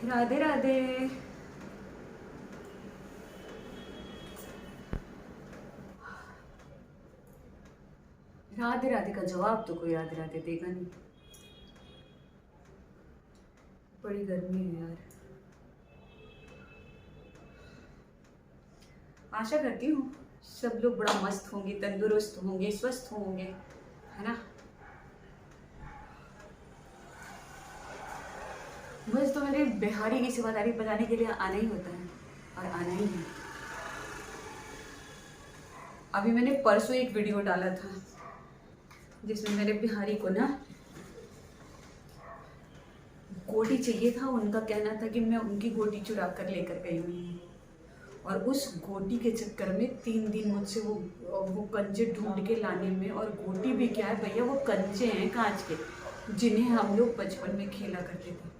राधे राधे। राधे राधे का जवाब तो कोई राधे राधे देगा नहीं। बड़ी गर्मी है यार। आशा करती हूँ सब लोग बड़ा मस्त होंगे, तंदुरुस्त होंगे, स्वस्थ होंगे, है ना। मुझे तो मेरे बिहारी की सेवादारी बजाने के लिए आना ही होता है और आना ही है। अभी मैंने परसों एक वीडियो डाला था जिसमें मेरे बिहारी को ना गोटी चाहिए था। उनका कहना था कि मैं उनकी गोटी चुरा कर लेकर गई हुई हूँ और उस गोटी के चक्कर में 3 दिन मुझसे वो कंचे ढूंढ के लाने में। और गोटी भी क्या है भैया, वो कंचे हैं कांच के जिन्हें हम लोग बचपन में खेला करते थे।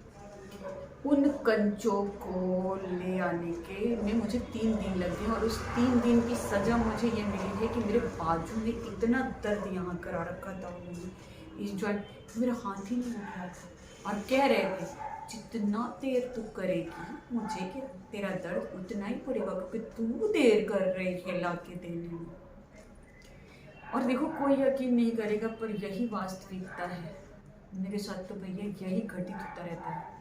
उन कंचों को ले आने के में मुझे 3 दिन लग गए और उस 3 दिन की सज़ा मुझे ये मिली है कि मेरे बाजू में इतना दर्द यहाँ करा रखा था उन्होंने, इस जॉइंट मेरा हाथ ही नहीं उठ रहा था। और कह रहे थे जितना देर तू करेगी मुझे कि तेरा दर्द उतना ही पड़ेगा क्योंकि तू देर कर रही है ला के देने में। और देखो कोई यकीन नहीं करेगा पर यही वास्तविकता है। मेरे साथ तो भैया यही घटित होता रहता है।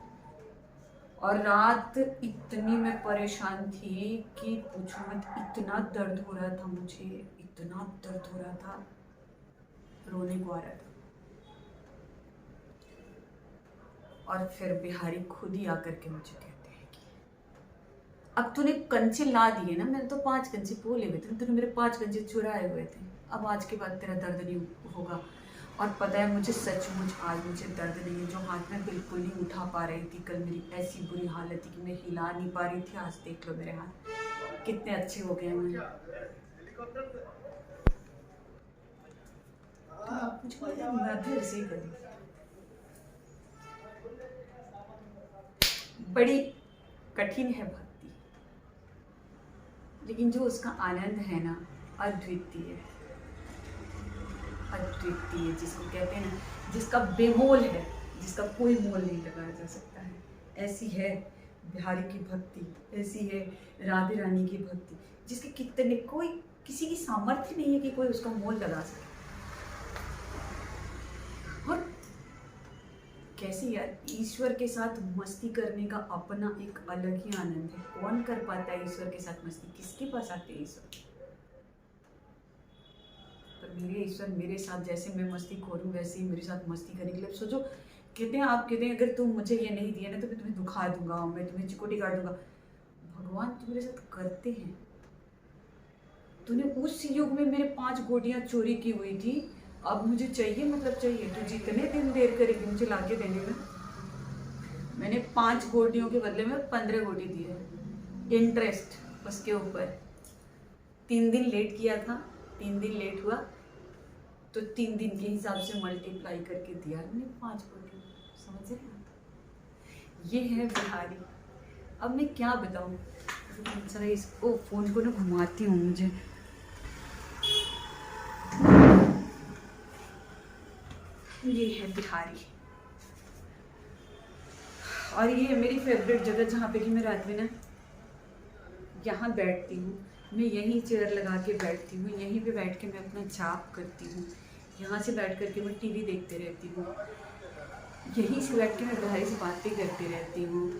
और रात इतनी मैं परेशान थी कि पूछो मत, इतना दर्द हो रहा था मुझे, इतना दर्द हो रहा था, रोने को आ रहा था। और फिर बिहारी खुद ही आकर के मुझे कहते हैं कि अब तूने कंचे ला दिए ना, मैंने तो 5 कंचे बोले हुए थे, तूने मेरे 5 कंचे चुराए हुए थे, अब आज के बाद तेरा दर्द नहीं होगा। और पता है मुझे सचमुच आज मुझे दर्द नहीं है। जो हाथ में बिल्कुल नहीं उठा पा रही थी, कल मेरी ऐसी बुरी हालत थी कि मैं हिला नहीं पा रही थी, आज देख लो मेरे हाथ कितने अच्छे हो गए हैं। तो आप मुझको मैं भी ऐसे ही करूँ। बड़ी कठिन है भक्ति, लेकिन जो उसका आनंद है ना, अद्वितीय, अद्वितीय जिसको कहते हैं ना, जिसका बेमोल है, जिसका कोई मोल नहीं लगाया जा सकता है। ऐसी है बिहारी की भक्ति, ऐसी है राधे रानी की भक्ति, जिसके कितने कोई किसी की सामर्थ्य नहीं है कि कोई उसका मोल लगा सके। और कैसे यार, ईश्वर के साथ मस्ती करने का अपना एक अलग ही आनंद है। कौन कर पाता है ईश्वर के साथ मस्ती, किसके पास आते हैं ईश्वर। पर मेरे ईश्वर मेरे साथ जैसे मैं मस्ती खोरूँ वैसे ही मेरे साथ मस्ती करने के लिए। सोचो कहते हैं, आप कहते हैं अगर तुम मुझे ये नहीं दिया ना तो मैं तुम्हें दुखा दूंगा, मैं तुम्हें चिकोटी काट दूंगा। भगवान तुम्हारे साथ करते हैं। तूने उस युग में मेरे 5 गोटियां चोरी की हुई थी, अब मुझे चाहिए मतलब चाहिए। तू जितने दिन देर करेगी मुझे ला के देने में, मैंने 5 गोटियों के बदले में 15 गोटी दी है, इंटरेस्ट उसके ऊपर। 3 दिन लेट किया था, 3 दिन लेट हुआ तो 3 दिन के हिसाब से मल्टीप्लाई करके दिया मैंने 5 गोटी। समझ रहे हैं, ये है बिहारी। अब मैं क्या बताऊँ, जरा इसको फ़ोन को ना घुमाती हूँ मुझे। ये है बिहारी और ये है मेरी फेवरेट जगह जहाँ पे कि मैं रात में ना यहाँ बैठती हूँ। मैं यहीं चेयर लगा के बैठती हूँ, यहीं पे बैठ के मैं अपना जाप करती हूँ, यहाँ से बैठ करके मैं टीवी देखते रहती हूँ, यहीं से बैठ के मैं बिहारी से बातें करती रहती हूँ।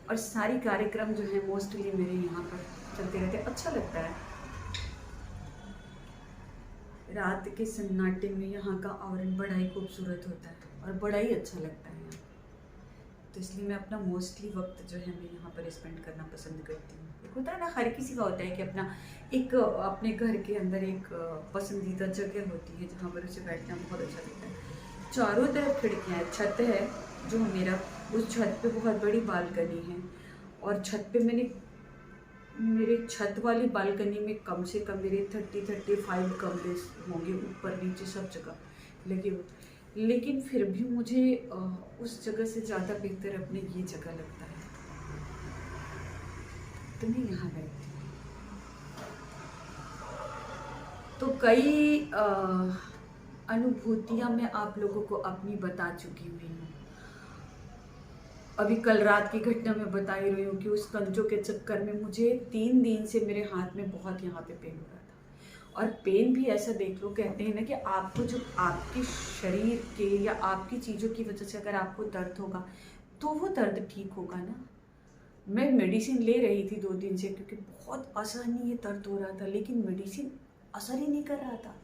और सारी कार्यक्रम जो है मोस्टली मेरे यहाँ पर चलते रहते हैं। अच्छा लगता है रात के सन्नाटे में यहाँ का आवरण बड़ा ही खूबसूरत होता है और बड़ा ही अच्छा लगता है यहाँ। तो इसलिए मैं अपना मोस्टली वक्त जो है मैं यहाँ पर स्पेंड करना पसंद करती हूँ। एक होता है ना, हर किसी का होता है कि अपना एक अपने घर के अंदर एक पसंदीदा जगह होती है जहाँ पर उसे बैठना बहुत अच्छा लगता है। चारों तरफ खिड़कियाँ, छत है जो मेरा, उस छत पे बहुत बड़ी बालकनी है और छत पे मेरे छत वाली बालकनी में कम से कम मेरे 30-35 कमरे होंगे, ऊपर नीचे सब जगह लगे हुए। लेकिन फिर भी मुझे उस जगह से ज़्यादा बेहतर अपने ये जगह लगता है, तो मैं यहाँ बैठती हूँ। तो कई अनुभूतियाँ मैं आप लोगों को अपनी बता चुकी हुई हूँ अभी कल रात की घटना मैं बता ही रही हूँ कि उस कंजों के चक्कर में मुझे 3 दिन से मेरे हाथ में बहुत यहाँ पे पेन हो रहा था। और पेन भी ऐसा देख लो, कहते हैं ना कि आपको जो आपके शरीर के या आपकी चीज़ों की वजह से अगर आपको दर्द होगा तो वो दर्द ठीक होगा ना। मैं मेडिसिन ले रही थी 2 दिन से क्योंकि बहुत असहनीय दर्द हो रहा था, लेकिन मेडिसिन असर ही नहीं कर रहा था।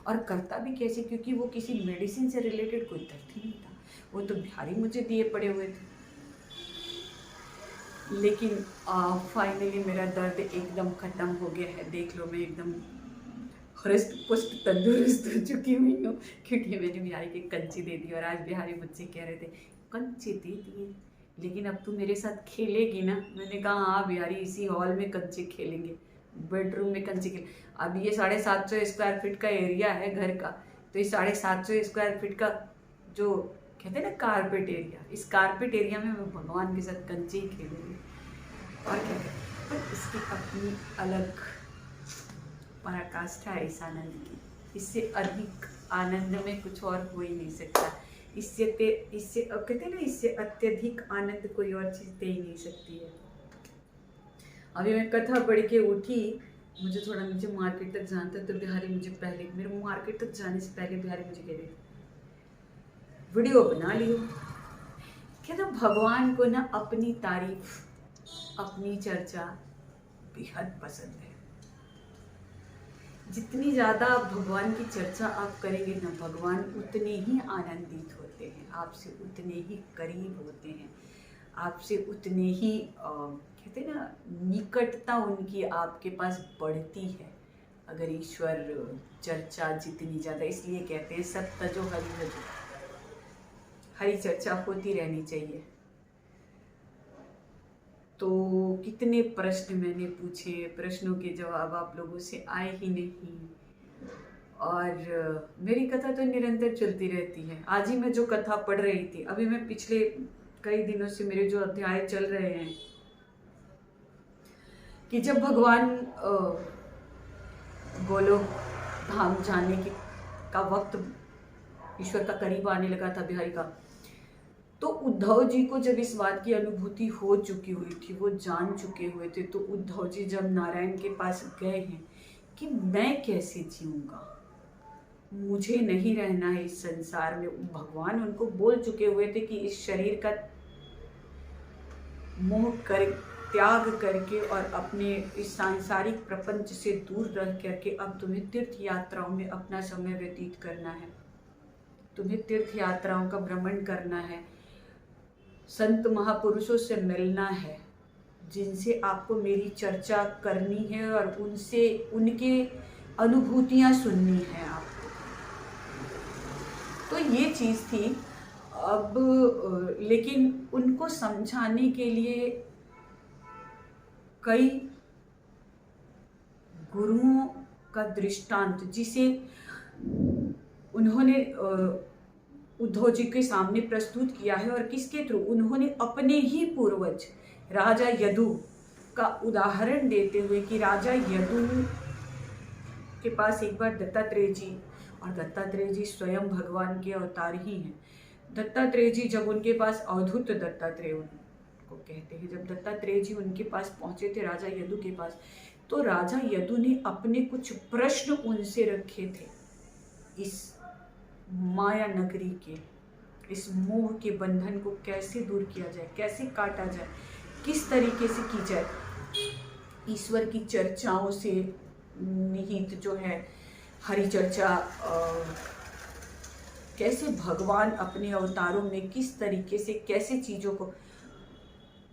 और करता भी कैसे, क्योंकि वो किसी मेडिसिन से रिलेटेड कोई दर्द ही नहीं था, वो तो बिहारी मुझे दिए पड़े हुए थे। लेकिन फाइनली मेरा दर्द एकदम ख़त्म हो गया है। देख लो मैं एकदम हृष्ट पुष्ट तंदुरुस्त हो चुकी हुई हूँ, क्योंकि मैंने बिहारी की कंची दे दी। और आज बिहारी मुझसे कह रहे थे कंची दे दिए, लेकिन अब तू मेरे साथ खेलेगी ना। मैंने कहा हाँ बिहारी, इसी हॉल में कंचे खेलेंगे, बेडरूम में कंचे खेल। अब ये 750 स्क्वायर फीट का एरिया है घर का, तो इस 750 स्क्वायर फीट का जो कहते हैं ना कारपेट एरिया, इस कारपेट एरिया में मैं भगवान के साथ कंचे ही खेलूँगी और क्या करें। पर इसकी अपनी अलग पराकाष्ठा है इस आनंद की। इससे अधिक आनंद में कुछ और हो ही नहीं सकता। इससे कहते हैं ना, इससे अत्यधिक आनंद कोई और चीज़ दे ही नहीं सकती है। अभी मैं कथा पढ़ के उठी, मुझे थोड़ा नीचे मार्केट तक जाना था, तो बिहारी मुझे पहले, मेरे मार्केट तक जाने से पहले बिहारी मुझे कह रही वीडियो बना लियो। कहता भगवान को ना अपनी तारीफ, अपनी चर्चा बेहद पसंद है। जितनी ज़्यादा आप भगवान की चर्चा आप करेंगे ना, भगवान उतने ही आनंदित होते हैं, आपसे उतने ही करीब होते हैं, आपसे उतने ही कहते हैं ना निकटता उनकी आपके पास बढ़ती है अगर ईश्वर चर्चा जितनी ज़्यादा। इसलिए कहते हैं सब तजो हरि भजो, हरी चर्चा होती रहनी चाहिए। तो कितने प्रश्न मैंने पूछे, प्रश्नों के जवाब आप लोगों से आए ही नहीं। और मेरी कथा तो निरंतर चलती रहती है। आज ही मैं जो कथा पढ़ रही थी, अभी मैं पिछले कई दिनों से मेरे जो अध्याय चल रहे हैं कि जब भगवान गोलोक धाम जाने का वक्त ईश्वर का करीब आने लगा था बिहारी का, तो उद्धव जी को जब इस बात की अनुभूति हो चुकी हुई थी, वो जान चुके हुए थे, तो उद्धव जी जब नारायण के पास गए हैं कि मैं कैसे जीऊंगा, मुझे नहीं रहना है इस संसार में। भगवान उनको बोल चुके हुए थे कि इस शरीर का मोह कर त्याग करके और अपने इस सांसारिक प्रपंच से दूर रह करके अब तुम्हें तीर्थ यात्राओं में अपना समय व्यतीत करना है, तुम्हें तीर्थ यात्राओं का भ्रमण करना है, संत महापुरुषों से मिलना है, जिनसे आपको मेरी चर्चा करनी है और उनसे उनके अनुभूतियाँ सुननी है आपको। तो ये चीज़ थी। अब लेकिन उनको समझाने के लिए कई गुरुओं का दृष्टांत, जिसे उन्होंने उद्धव जी के सामने प्रस्तुत किया है, और किसके थ्रू, उन्होंने अपने ही पूर्वज राजा यदु का उदाहरण देते हुए कि राजा यदु के पास एक बार दत्तात्रेय जी, और दत्तात्रेय जी स्वयं भगवान के अवतार ही हैं। दत्तात्रेय जी जब उनके पास, अवधूत दत्तात्रेय उनको कहते हैं, जब दत्तात्रेय जी उनके पास पहुंचे थे राजा यदु के पास, तो राजा यदु ने अपने कुछ प्रश्न उनसे रखे थे, इस माया नगरी के, इस मोह के बंधन को कैसे दूर किया जाए, कैसे काटा जाए, किस तरीके से की जाए। ईश्वर की चर्चाओं से निहित जो है हरि चर्चा, कैसे भगवान अपने अवतारों में किस तरीके से कैसे चीज़ों को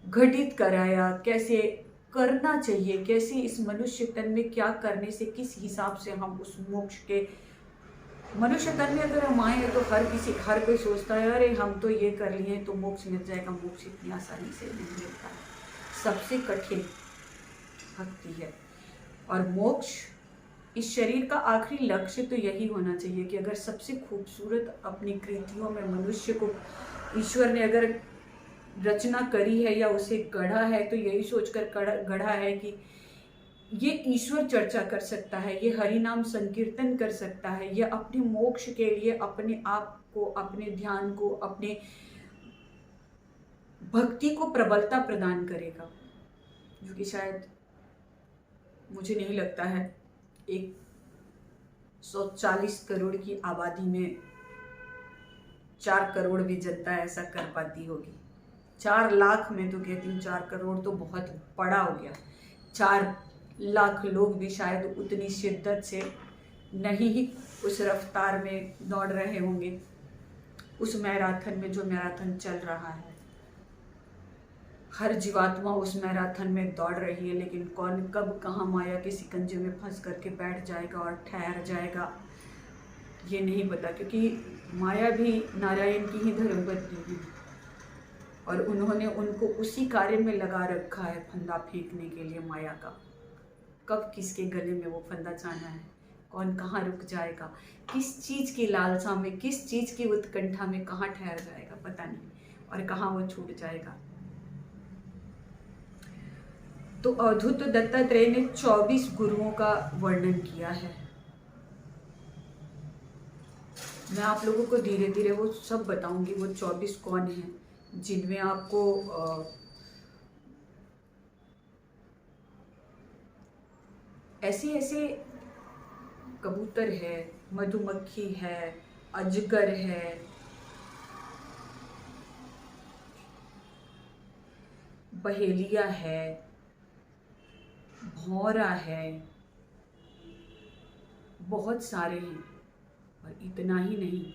घटित कराया, कैसे करना चाहिए, कैसे इस मनुष्य तन में क्या करने से किस हिसाब से हम उस मोक्ष के, मनुष्य तन में अगर हम आए तो हर कोई सोचता है अरे हम तो ये कर लिए तो मोक्ष मिल जाएगा। मोक्ष इतनी आसानी से नहीं मिलता है, सबसे कठिन भक्ति है। और मोक्ष, इस शरीर का आखिरी लक्ष्य तो यही होना चाहिए कि अगर सबसे खूबसूरत अपनी कृतियों में मनुष्य को ईश्वर ने अगर रचना करी है या उसे गढ़ा है, तो यही सोचकर गढ़ा है कि ये ईश्वर चर्चा कर सकता है, ये हरि नाम संकीर्तन कर सकता है, ये अपने मोक्ष के लिए अपने आप को, अपने ध्यान को, अपने भक्ति को प्रबलता प्रदान करेगा, जो कि शायद मुझे नहीं लगता है 140 करोड़ की आबादी में 4 करोड़ भी जनता ऐसा कर पाती होगी। 4 लाख में तो कहती हूँ, 4 करोड़ तो बहुत बड़ा हो गया। 4 लाख लोग भी शायद उतनी शिद्दत से नहीं ही उस रफ्तार में दौड़ रहे होंगे, उस मैराथन में जो मैराथन चल रहा है। हर जीवात्मा उस मैराथन में दौड़ रही है, लेकिन कौन कब कहाँ माया के सिकंजे में फंस करके बैठ जाएगा और ठहर जाएगा ये नहीं पता, क्योंकि माया भी नारायण की ही धर्मपत्नी है और उन्होंने उनको उसी कार्य में लगा रखा है, फंदा फेंकने के लिए माया का। कब किसके गले में वो फंदा जाना है, कौन कहाँ रुक जाएगा, किस चीज़ की लालसा में, किस चीज़ की उत्कंठा में कहाँ ठहर जाएगा पता नहीं, और कहाँ वो छूट जाएगा। तो अवधूत दत्तात्रेय ने 24 गुरुओं का वर्णन किया है। मैं आप लोगों को धीरे धीरे वो सब बताऊंगी, वो 24 कौन हैं, जिनमें आपको ऐसे ऐसे कबूतर है, मधुमक्खी है, अजगर है, बहेलिया है, भौरा है, बहुत सारे हैं। और इतना ही नहीं,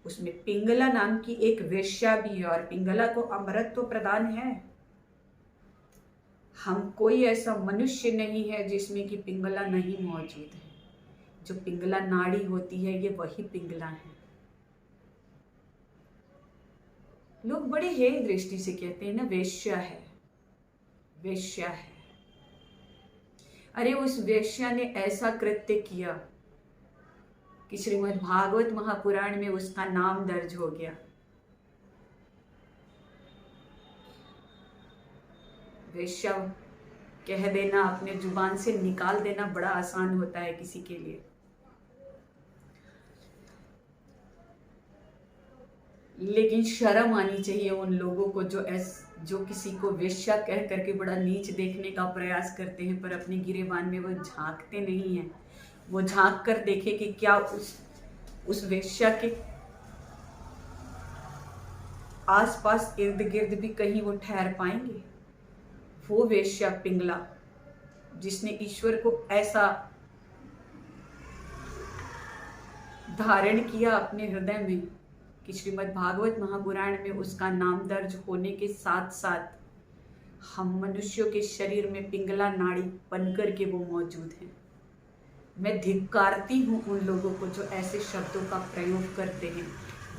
उसमें पिंगला नाम की एक वेश्या भी है, और पिंगला को अमृत तो प्रदान है। हम कोई ऐसा मनुष्य नहीं है जिसमें कि पिंगला नहीं मौजूद है। जो पिंगला नाड़ी होती है, ये वही पिंगला है। लोग बड़े हेय दृष्टि से कहते हैं ना, वेश्या है, वेश्या है। अरे उस वेश्या ने ऐसा कृत्य किया कि श्रीमद् भागवत महापुराण में उसका नाम दर्ज हो गया। वेश्या कह देना, अपने जुबान से निकाल देना बड़ा आसान होता है किसी के लिए, लेकिन शर्म आनी चाहिए उन लोगों को जो किसी को वेश्या कह करके बड़ा नीच देखने का प्रयास करते हैं, पर अपने गिरेबान में वो झांकते नहीं हैं। वो झांक कर देखे कि क्या उस वेश्या के आसपास इर्द गिर्द भी कहीं वो ठहर पाएंगे। वो वेश्या पिंगला जिसने ईश्वर को ऐसा धारण किया अपने हृदय में कि श्रीमद् भागवत महापुराण में उसका नाम दर्ज होने के साथ साथ हम मनुष्यों के शरीर में पिंगला नाड़ी बनकर के वो मौजूद हैं। मैं धिक्कारती हूँ उन लोगों को जो ऐसे शब्दों का प्रयोग करते हैं,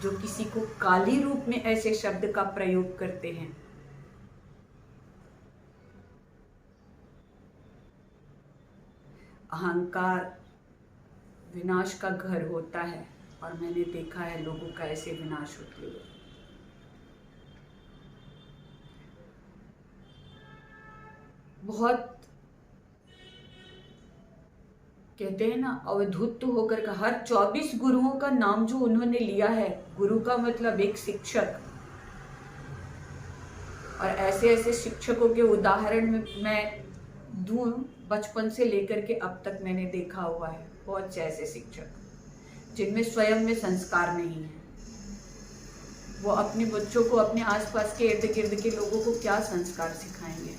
जो किसी को काली रूप में ऐसे शब्द का प्रयोग करते हैं। अहंकार विनाश का घर होता है, और मैंने देखा है लोगों का ऐसे विनाश होते हुए। बहुत कहते हैं ना, अवधूत होकर का हर 24 गुरुओं का नाम जो उन्होंने लिया है, गुरु का मतलब एक शिक्षक, और ऐसे ऐसे शिक्षकों के उदाहरण में मैं दूं, बचपन से लेकर के अब तक मैंने देखा हुआ है बहुत से ऐसे शिक्षक जिनमें स्वयं में संस्कार नहीं है। वो अपने बच्चों को, अपने आसपास के इर्द गिर्द के लोगों को क्या संस्कार सिखाएंगे।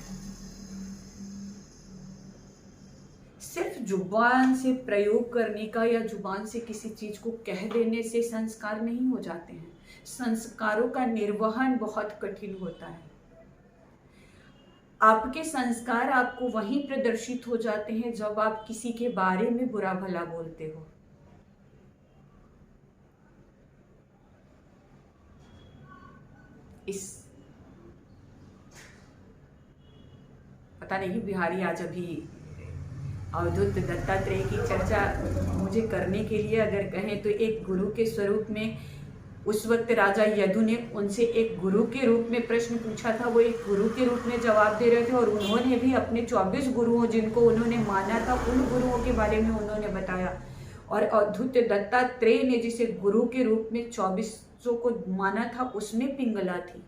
सिर्फ जुबान से प्रयोग करने का या जुबान से किसी चीज को कह देने से संस्कार नहीं हो जाते हैं। संस्कारों का निर्वहन बहुत कठिन होता है। आपके संस्कार आपको वहीं प्रदर्शित हो जाते हैं जब आप किसी के बारे में बुरा भला बोलते हो। इस पता नहीं बिहारी आज अभी अवधूत दत्तात्रेय की चर्चा मुझे करने के लिए अगर कहें तो एक गुरु के स्वरूप में, उस वक्त राजा यदु ने उनसे एक गुरु के रूप में प्रश्न पूछा था, वो एक गुरु के रूप में जवाब दे रहे थे, और उन्होंने भी अपने 24 गुरुओं जिनको उन्होंने माना था उन गुरुओं के बारे में उन्होंने बताया। और अवधूत दत्तात्रेय ने जिसे गुरु के रूप में 24 को माना था उसमें पिंगला थी,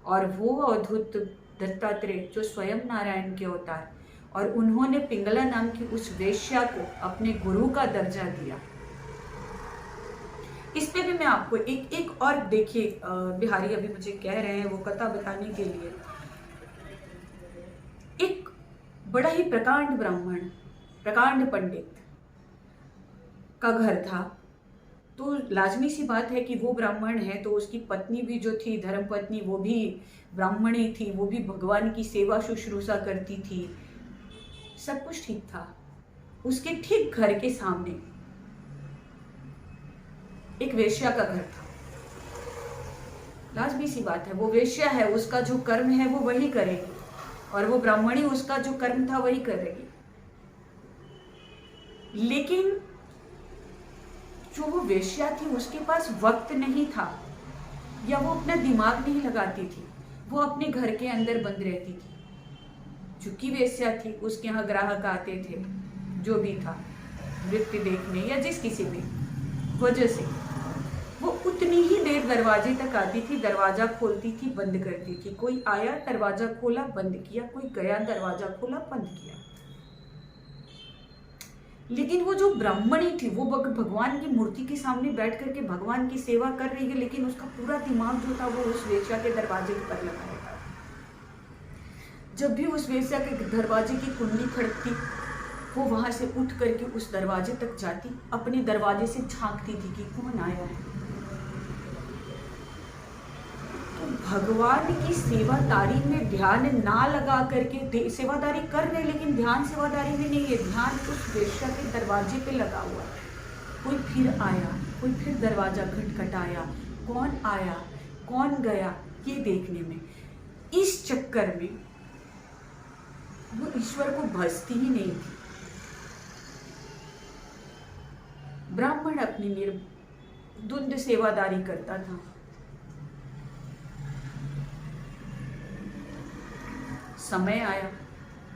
और वो अवधूत दत्तात्रेय जो स्वयं नारायण के अवतार, और उन्होंने पिंगला नाम की उस वेश्या को अपने गुरु का दर्जा दिया। इस पे भी मैं आपको एक और देखिए, बिहारी अभी मुझे कह रहे हैं वो कथा बताने के लिए। एक बड़ा ही प्रकांड ब्राह्मण, प्रकांड पंडित का घर था। तो लाजमी सी बात है कि वो ब्राह्मण है तो उसकी पत्नी भी जो थी, धर्मपत्नी, वो भी ब्राह्मणी थी, वो भी भगवान की सेवा शुश्रूषा करती थी, सब कुछ ठीक था। उसके ठीक घर के सामने एक वेश्या का घर था। लाजमी सी बात है, वो वेश्या है, उसका जो कर्म है वो वही करेगी, और वो ब्राह्मणी उसका जो कर्म था वही करेगी। लेकिन जो वो वेश्या थी उसके पास वक्त नहीं था, या वो अपना दिमाग नहीं लगाती थी, वो अपने घर के अंदर बंद रहती थी। चूंकि वेश्या थी, उसके यहाँ ग्राहक आते थे, जो भी था, नृत्य देखने या जिस किसी भी वजह से, वो उतनी ही देर दरवाजे तक आती थी, दरवाजा खोलती थी, बंद करती थी। कोई आया, दरवाजा खोला, बंद किया, कोई गया, दरवाजा खोला, बंद किया। लेकिन वो जो ब्राह्मणी थी वो भगवान की मूर्ति के सामने बैठ करके भगवान की सेवा कर रही है, लेकिन उसका पूरा दिमाग जो था वो उस वेश्या के दरवाजे पर लगा रहता था। जब भी उस वेश्या के दरवाजे की कुंडी खड़कती, वो वहां से उठ करके उस दरवाजे तक जाती, अपने दरवाजे से झांकती थी कि कौन आया है। तो भगवान की सेवादारी में ध्यान ना लगा करके, सेवादारी कर रहे लेकिन ध्यान सेवादारी में नहीं है, ध्यान उस वेश्या के दरवाजे पे लगा हुआ है। कोई फिर आया, कोई फिर दरवाजा खटखटाया, कौन आया, कौन गया, ये देखने में, इस चक्कर में वो ईश्वर को भजती ही नहीं थी। ब्राह्मण अपनी निर्द्वंद सेवादारी करता था। समय आया,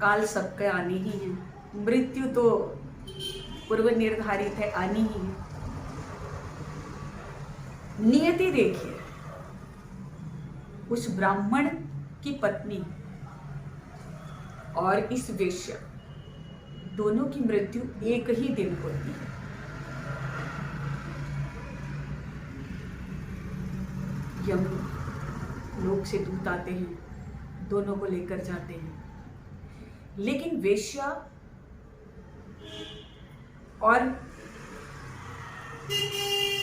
काल सबके आनी ही है, मृत्यु तो पूर्व निर्धारित है, आनी ही है। नियति देखिए, उस ब्राह्मण की पत्नी और इस वेश्या दोनों की मृत्यु एक ही दिन होती है। यम लोक से दूत आते हैं, दोनों को लेकर जाते हैं। लेकिन वेश्या और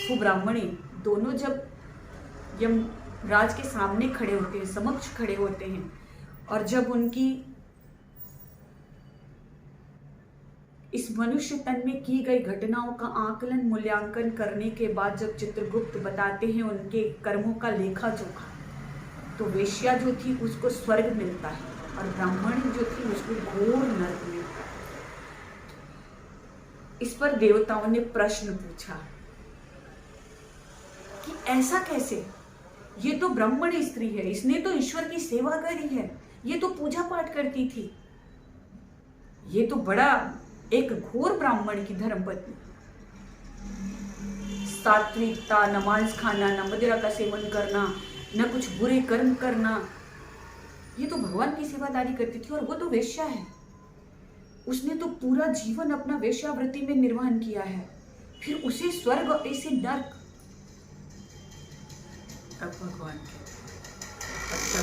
वो ब्राह्मणी दोनों जब यमराज के सामने खड़े होते हैं, समक्ष खड़े होते हैं, और जब उनकी इस मनुष्य तन में की गई घटनाओं का आकलन मूल्यांकन करने के बाद जब चित्रगुप्त बताते हैं उनके कर्मों का लेखा जोखा, तो वेश्या जो थी उसको स्वर्ग मिलता है और ब्राह्मणी जो थी उसको घोर नरक मिलता है। इस पर देवताओं ने प्रश्न पूछा कि ऐसा कैसे, ये तो ब्राह्मण स्त्री है, इसने तो ईश्वर की सेवा करी है, ये तो पूजा पाठ करती थी, ये तो बड़ा एक घोर ब्राह्मण की धर्मपत्नी, सात्विकता, न मांस खाना, न मदिरा का सेवन करना, न कुछ बुरे कर्म करना, ये तो भगवान की सेवादारी करती थी, और वो तो वेश्या है, उसने तो पूरा जीवन अपना वेश्यावृत्ति में निर्वहन किया है, फिर उसे स्वर्ग और ऐसे नर्क। अब भगवान अच्छा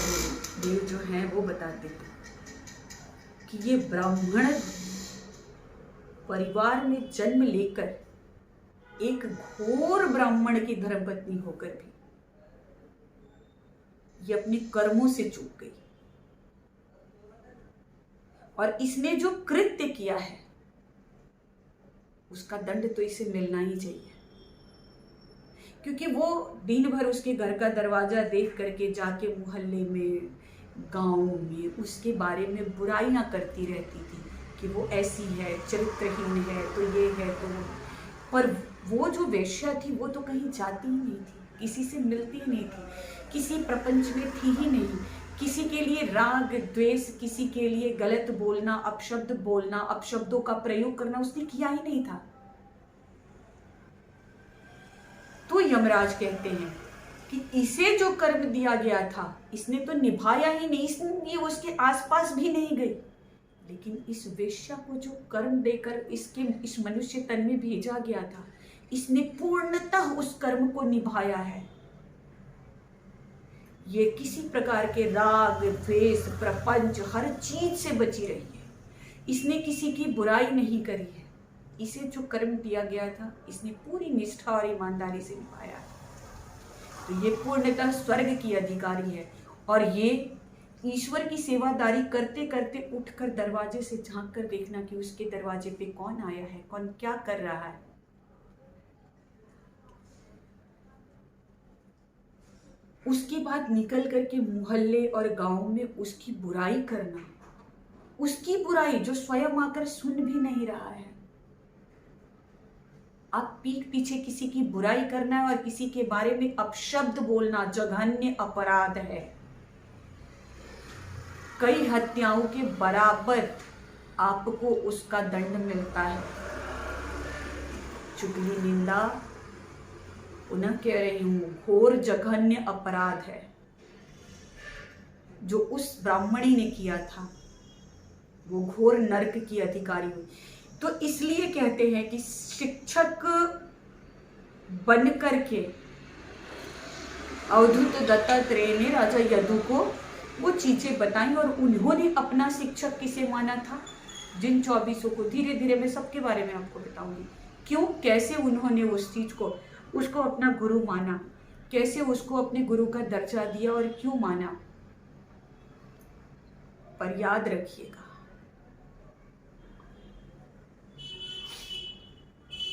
देव जो हैं वो बताते थे कि ये ब्राह्मण परिवार में जन्म लेकर एक घोर ब्राह्मण की धर्मपत्नी होकर भी ये अपने कर्मों से चूक गई, और इसने जो कृत्य किया है उसका दंड तो इसे मिलना ही चाहिए, क्योंकि वो दिन भर उसके घर का दरवाजा देख करके जाके मोहल्ले में, गांव में उसके बारे में बुराइयां करती रहती थी कि वो ऐसी है, चरित्रहीन है, तो ये है तो वो। पर वो जो वेश्या थी वो तो कहीं जाती ही नहीं थी, किसी से मिलती ही नहीं थी, किसी प्रपंच में थी ही नहीं, किसी के लिए राग द्वेष, किसी के लिए गलत बोलना, अपशब्द बोलना, अपशब्दों का प्रयोग करना उसने किया ही नहीं था। तो यमराज कहते हैं कि इसे जो कर्म दिया गया था इसने तो निभाया ही नहीं, इसने उसके आसपास भी नहीं गई, लेकिन इस वेश्या को जो कर्म देकर इस मनुष्य तन में भेजा गया था, इसने पूर्णतः उस कर्म को निभाया है। ये किसी प्रकार के राग द्वेष प्रपंच हर चीज से बची रही है, इसने किसी की बुराई नहीं करी है। इसे जो कर्म दिया गया था इसने पूरी निष्ठा और ईमानदारी से निभाया है। तो ये पूर्णतः स्वर्ग की अधिकारी है, और ये ईश्वर की सेवादारी करते करते उठकर दरवाजे से झांक कर देखना कि उसके दरवाजे पे कौन आया है, कौन क्या कर रहा है। उसके बाद निकल करके मोहल्ले और गांव में उसकी बुराई करना, उसकी बुराई जो स्वयं आकर सुन भी नहीं रहा है। आप पीठ पीछे किसी की बुराई करना और किसी के बारे में अपशब्द बोलना जघन्य अपराध है। कई हत्याओं के बराबर आपको उसका दंड मिलता है। चुगली निंदा पुनः कह रही हूं, घोर जघन्य अपराध है जो उस ब्राह्मणी ने किया था। वो घोर नरक की अधिकारी हुई। तो इसलिए कहते हैं कि शिक्षक बन करके अवधूत दत्तात्रेय ने राजा यदु को वो चीजें बताई, और उन्होंने अपना शिक्षक किसे माना था, जिन 24 को धीरे धीरे मैं सबके बारे में आपको बताऊंगी क्यों, कैसे उन्होंने उस चीज को उसको अपना गुरु माना, कैसे उसको अपने गुरु का दर्जा दिया और क्यों माना। पर याद रखिएगा,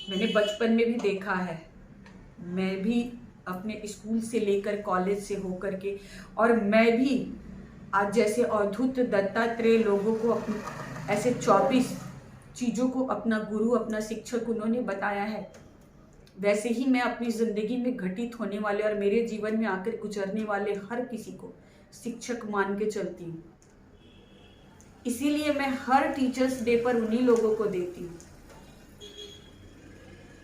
मैंने बचपन में भी देखा है, मैं भी अपने स्कूल से लेकर कॉलेज से होकर के, और मैं भी आज जैसे अवधूत दत्तात्रेय लोगों को ऐसे 24 चीज़ों को अपना गुरु अपना शिक्षक उन्होंने बताया है, वैसे ही मैं अपनी ज़िंदगी में घटित होने वाले और मेरे जीवन में आकर गुजरने वाले हर किसी को शिक्षक मान के चलती हूँ। इसीलिए मैं हर टीचर्स डे पर उन्हीं लोगों को देती हूँ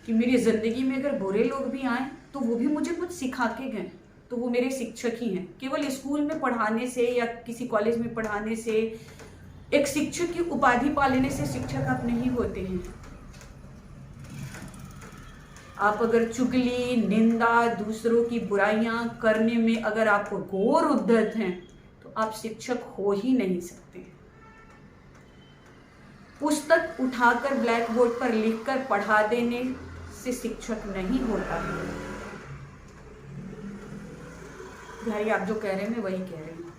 कि मेरी ज़िंदगी में अगर बुरे लोग भी आए तो वो भी मुझे कुछ सिखा के गए, तो वो मेरे शिक्षक ही हैं। केवल स्कूल में पढ़ाने से या किसी कॉलेज में पढ़ाने से, एक शिक्षक की उपाधि पा लेने से शिक्षक आप नहीं होते हैं। आप अगर चुगली निंदा दूसरों की बुराइयां करने में अगर आप घोर उद्धत हैं तो आप शिक्षक हो ही नहीं सकते। पुस्तक उठाकर ब्लैक बोर्ड पर लिखकर पढ़ा देने से शिक्षक नहीं होता है। भाई आप जो कह रहे हैं मैं वही कह रही हूं।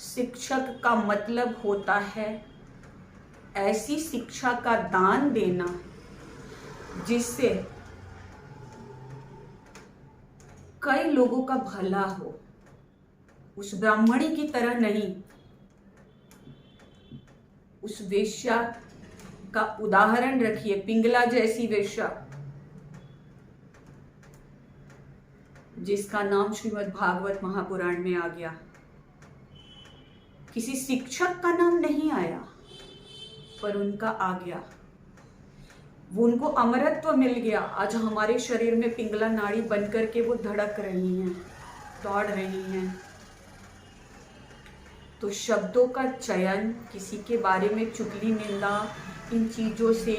शिक्षक का मतलब होता है ऐसी शिक्षा का दान देना जिससे कई लोगों का भला हो। उस ब्राह्मणी की तरह नहीं, उस वेश्या का उदाहरण रखिए, पिंगला जैसी वेश्या जिसका नाम श्रीमद् भागवत महापुराण में आ गया। किसी शिक्षक का नाम नहीं आया पर उनका आ गया, वो उनको अमरत्व मिल गया। आज हमारे शरीर में पिंगला नाड़ी बनकर के वो धड़क रही हैं, दौड़ रही हैं। तो शब्दों का चयन, किसी के बारे में चुगली निंदा, इन चीज़ों से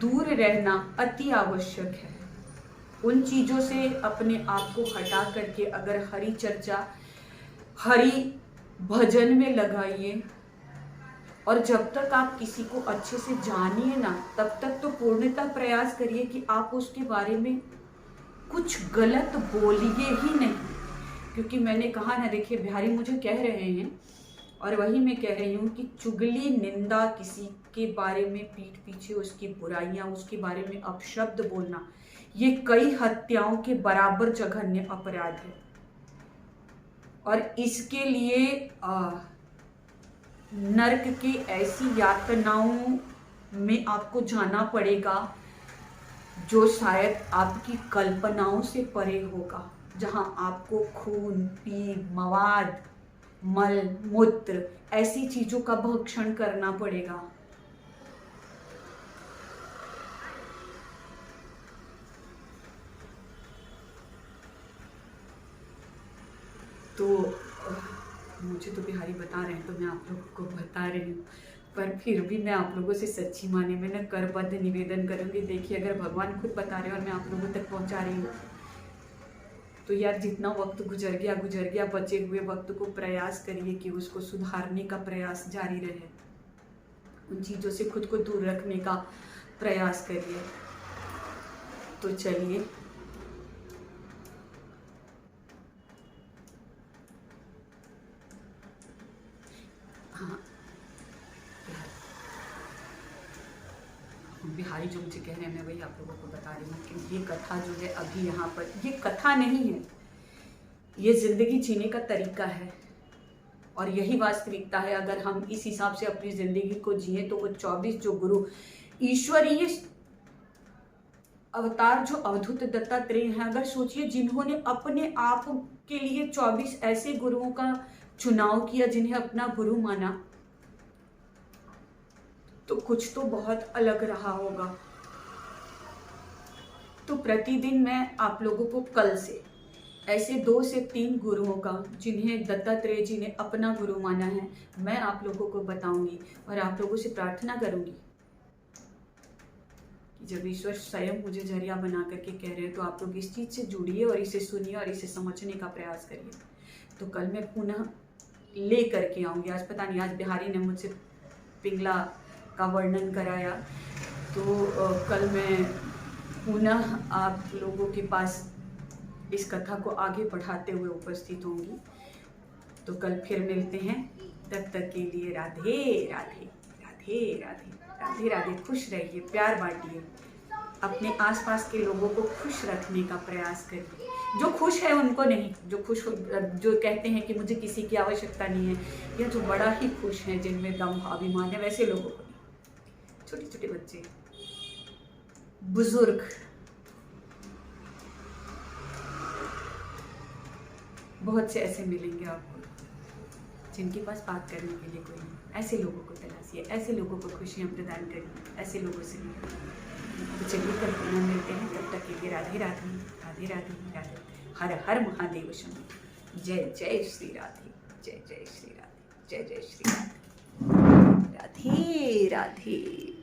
दूर रहना अति आवश्यक है। उन चीज़ों से अपने आप को हटा करके अगर हरि चर्चा हरि भजन में लगाइए, और जब तक आप किसी को अच्छे से जानिए ना तब तक तो पूर्णतः प्रयास करिए कि आप उसके बारे में कुछ गलत बोलिए ही नहीं। क्योंकि मैंने कहा ना, देखिए बिहारी मुझे कह रहे हैं और वही मैं कह रही हूँ कि चुगली निंदा, किसी के बारे में पीठ पीछे उसकी बुराइयाँ, उसके बारे में अपशब्द बोलना, ये कई हत्याओं के बराबर जघन्य अपराध है। और इसके लिए नरक की ऐसी यातनाओं में आपको जाना पड़ेगा जो शायद आपकी कल्पनाओं से परे होगा, जहां आपको खून, पीप, मवाद, मल, मूत्र ऐसी चीजों का भक्षण करना पड़ेगा। तो मुझे तो बिहारी बता रहे हैं तो मैं आप लोगों को बता रही हूँ, पर फिर भी मैं आप लोगों से सच्ची माने में न करबद्ध निवेदन करूँगी। देखिए, अगर भगवान खुद बता रहे हैं और मैं आप लोगों तक पहुँचा रही हूँ, तो यार जितना वक्त गुजर गया, बचे हुए वक्त को प्रयास करिए कि उसको सुधारने का प्रयास जारी रहे, उन चीज़ों से खुद को दूर रखने का प्रयास करिए। तो चलिए, हाँ, बिहारी जो मुझे कह रहे हैं मैं वही आप लोगों को बता रही हूँ कि ये कथा जो है अभी यहाँ पर, ये कथा नहीं है, ये ज़िंदगी जीने का तरीका है और यही वास्तविकता है। अगर हम इस हिसाब से अपनी ज़िंदगी को जिए तो वो 24 जो गुरु ईश्वरीय अवतार जो अवधूत दत्तात्रेय हैं, अगर सोचिए जिन्होंने अपने आप के लिए 24 ऐसे गुरुओं का चुनाव किया जिन्हें अपना गुरु माना, तो कुछ तो बहुत अलग रहा होगा। तो प्रतिदिन मैं आप लोगों को कल से ऐसे 2 से 3 गुरुओं का, जिन्हें दत्तात्रेय जी ने अपना गुरु माना है, मैं आप लोगों को बताऊंगी और आप लोगों से प्रार्थना करूंगी कि जब ईश्वर स्वयं मुझे जरिया बना करके कह रहे हैं तो आप लोग इस चीज़ से जुड़िए और इसे सुनिए और इसे समझने का प्रयास करिए। तो कल मैं पुनः ले करके आऊँगी। आज पता नहीं, आज बिहारी ने मुझसे पिंगला का वर्णन कराया, तो कल मैं पुनः आप लोगों के पास इस कथा को आगे बढ़ाते हुए उपस्थित होंगी। तो कल फिर मिलते हैं, तब तक के लिए राधे राधे राधे राधे राधे राधे। खुश रहिए, प्यार बांटिए, अपने आसपास के लोगों को खुश रखने का प्रयास करिए। जो खुश है उनको नहीं, जो खुश जो कहते हैं कि मुझे किसी की आवश्यकता नहीं है, या जो बड़ा ही खुश हैं, जिनमें दम अभिमान है, वैसे लोगों को नहीं। छोटे छोटे बच्चे, बुजुर्ग, बहुत से ऐसे मिलेंगे आपको जिनके पास बात करने के लिए कोई नहीं। ऐसे लोगों को तलाशिए, ऐसे लोगों को खुशियाँ प्रदान करिए, ऐसे लोगों से मिलिए। तो चलिए कल पुनः मिलते हैं, तब तक के लिए राधे राधे राधे राधे राधे। हर हर महादेव शंभो। जय जय श्री राधे, जय जय श्री राधे, जय जय श्री राधे, राधे राधे।